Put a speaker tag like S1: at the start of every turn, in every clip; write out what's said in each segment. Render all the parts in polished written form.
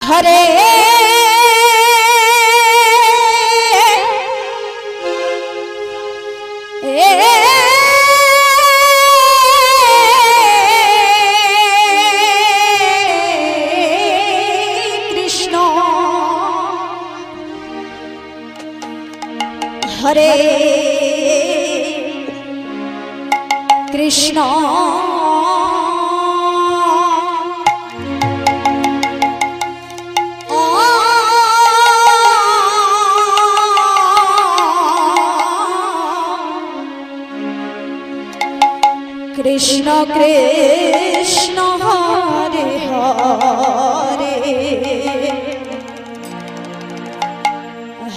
S1: Hare Krishna Hare Krishna Krishna Krishna Hare Hare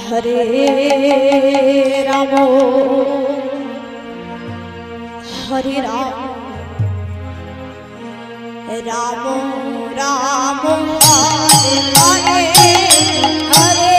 S1: Hare Ram Hare Ram Ram Ram Hare Hare Hare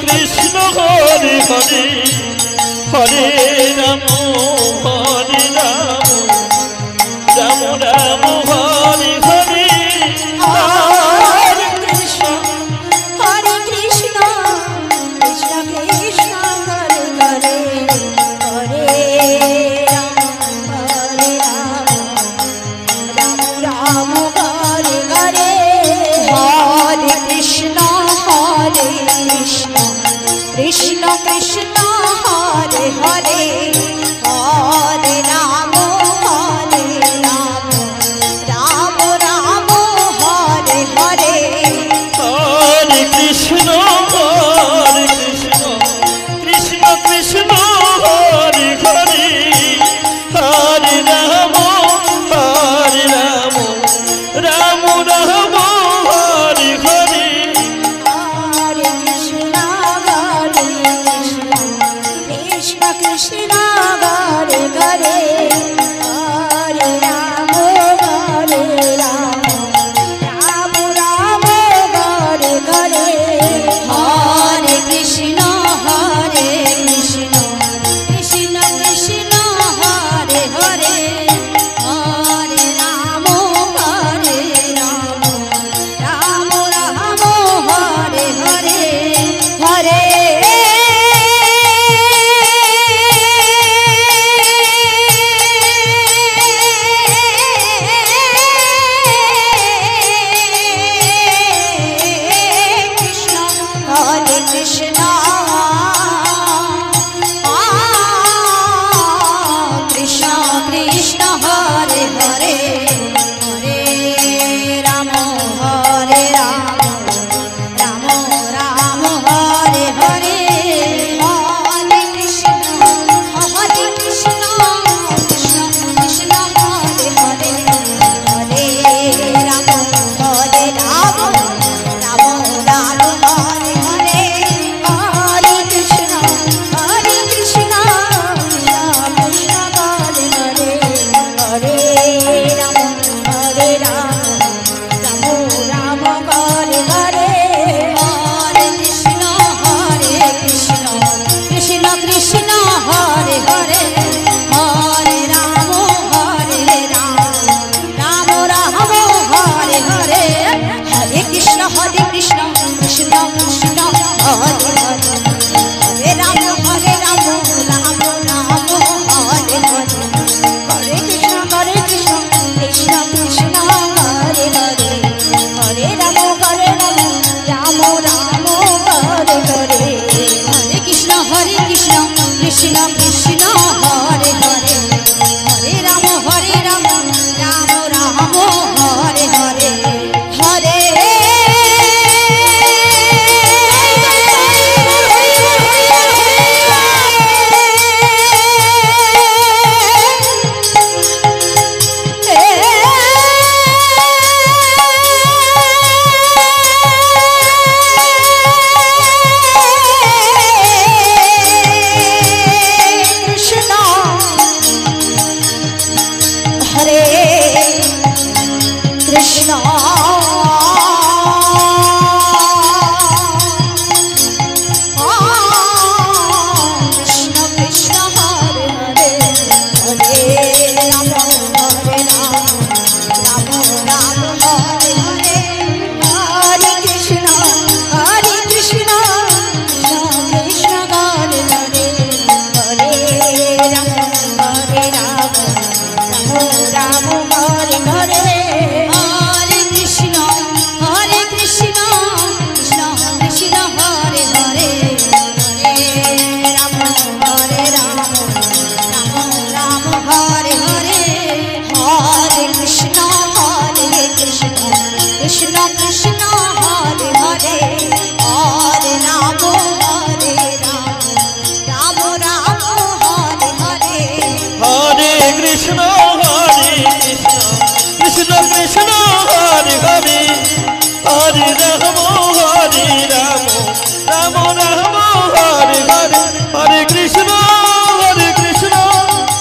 S2: Krishna Hare Hare Hare Ram Ram Ram
S1: Ram Hare Hare Hare Krishna Krishna Krishna Hare Hare Hare Ram Ram Ram Hare Hare
S2: Hare Krishna Krishna Krishna Hare Hare Hare Ram Ram Ram Hare Hare
S1: Hare Krishna Krishna Krishna Hare Hare Hare Ram Ram Ram Hare Hare Hare Krishna Krishna Krishna Hare Hare Hare Ram Ram Ram Hare Hare Hare Krishna Hare Krishna Krishna Krishna Hare Hare Hare Ram Ram Ram Hare Hare Hare Krishna Krishna Krishna Hare Hare Hare Ram Ram Ram Hare Hare Hare Krishna Krishna Krishna Hare Hare Hare Ram Ram Ram Hare Hare Hare Krishna Krishna Krishna Hare Hare Hare Ram Ram Ram Hare Hare Hare Krishna Krishna Krishna Hare Hare Hare Ram Ram Ram Hare Hare Hare Krishna Krishna Krishna Hare Hare Hare Ram Ram Ram Hare Hare Hare Krishna Krishna Krishna Hare Hare Hare Ram Ram Ram Hare Hare Hare Krishna Hare Krishna Krishna Krishna Hare Hare Hare Ram Ram Ram Hare Hare Hare Krishna Krishna Krishna Hare Hare Hare Ram Ram Hare Hare Hare Krishna Krishna Krishna Hare Hare Hare Ram Ram Hare Hare Hare Krishna Krishna Krishna Hare Hare Hare Ram Ram Ram Hare Hare
S2: Hare Krishna Krishna Krishna Hare Hare Hare Ram Ram Ram Hare Hare Hare Krishna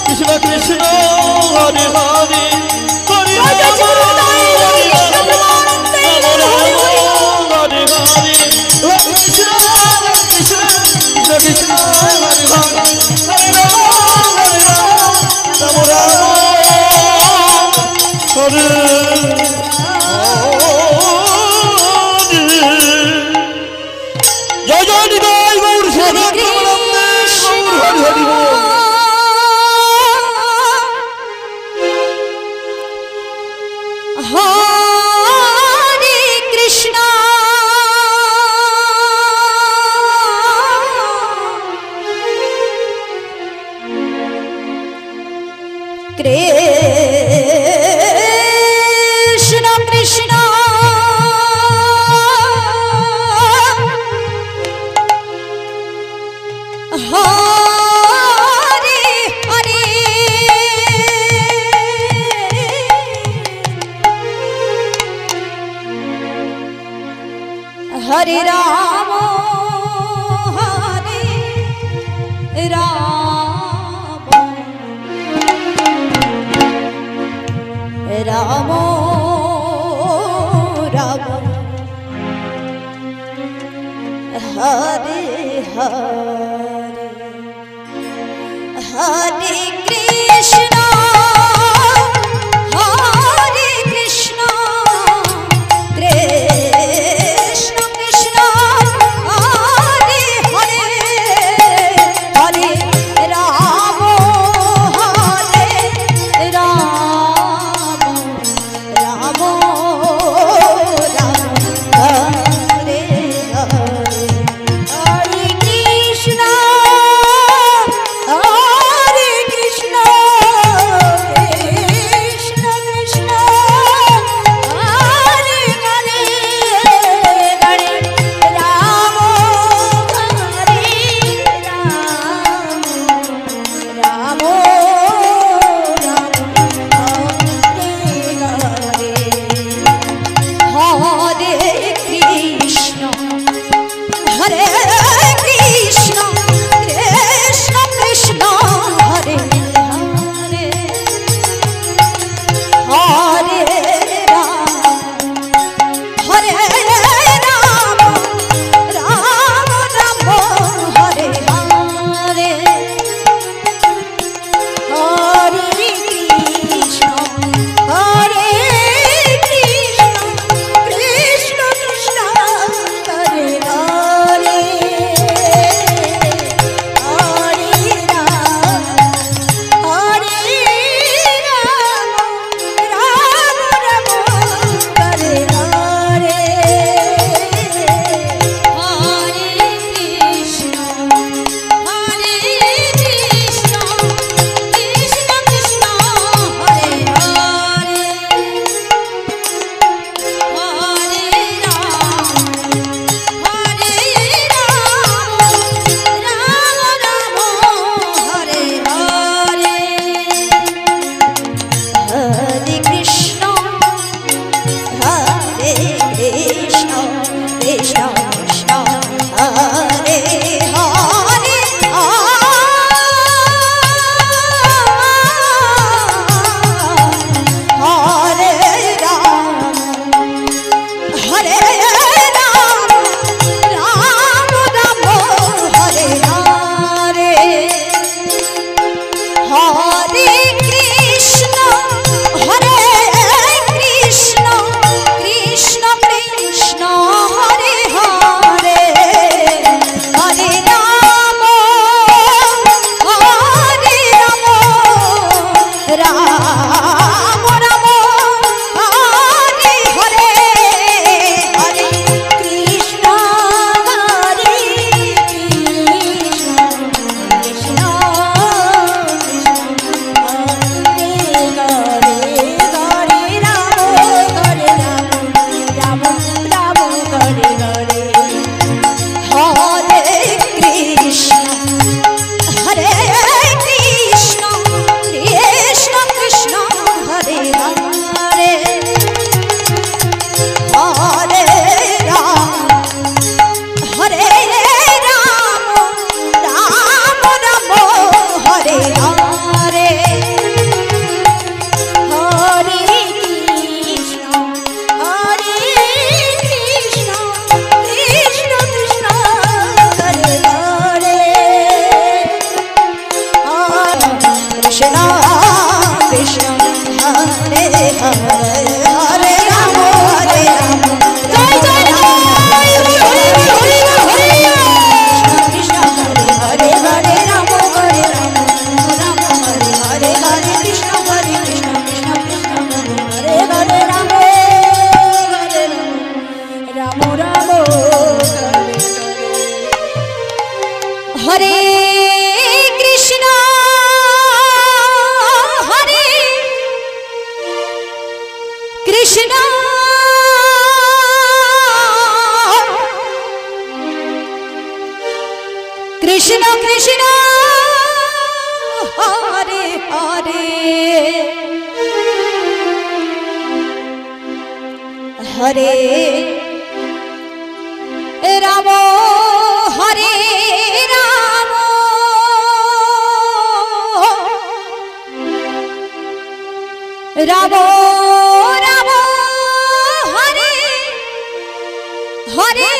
S2: Krishna Krishna Hare Hare Hare Ram Hare Hare Krishna Krishna Krishna Hare Hare Hare Ram Ram Hare Joy Joy Nitai Gour Sadananda Hari Hari ball.
S1: Hare Krishna Krishna Krishna Hare Hare Hare Rama Hare Rama Rama Rama Hare Hare Hare Krishna Hare Krishna Krishna Krishna Hare Hare Hare Rama Hare Rama Rama Rama Hare Hare Hare Krishna Hare Krishna Krishna Krishna Krishna Hare Hare Hare Ram Hare Ram Ram Ram Hare Hare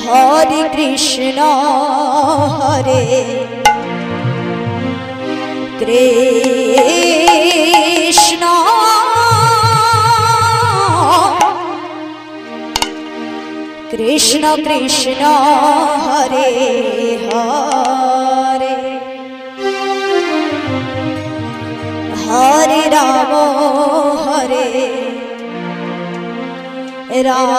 S1: Hare Krishna Hare Krishna Krishna Krishna Hare Hare Hare Ram Hare Ram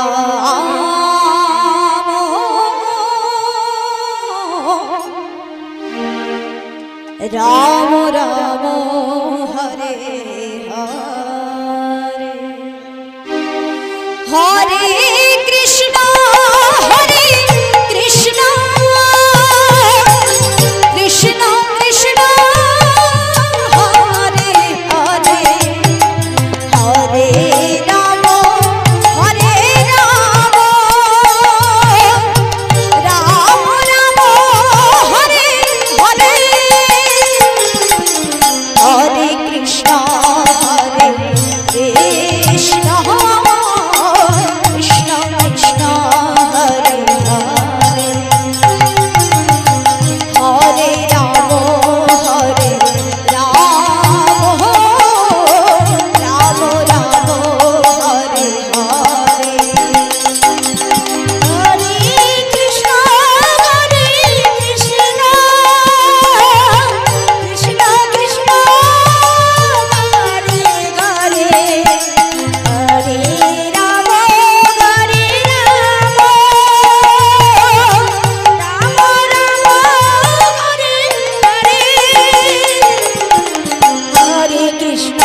S1: Ram Ram Hare Hare Hare Krishna Hare Krishna Krishna Krishna Hare Hare Hare Ram Hare Ram Ram Ram Hare Hare Hare Krishna Hare Krishna Krishna Krishna Hare Hare Hare Ram Hare Ram Ram Ram Hare Hare Hare Krishna Hare Krishna Krishna Krishna Hare Hare Hare Ram Hare Ram Ram Ram Hare Hare Hare Krishna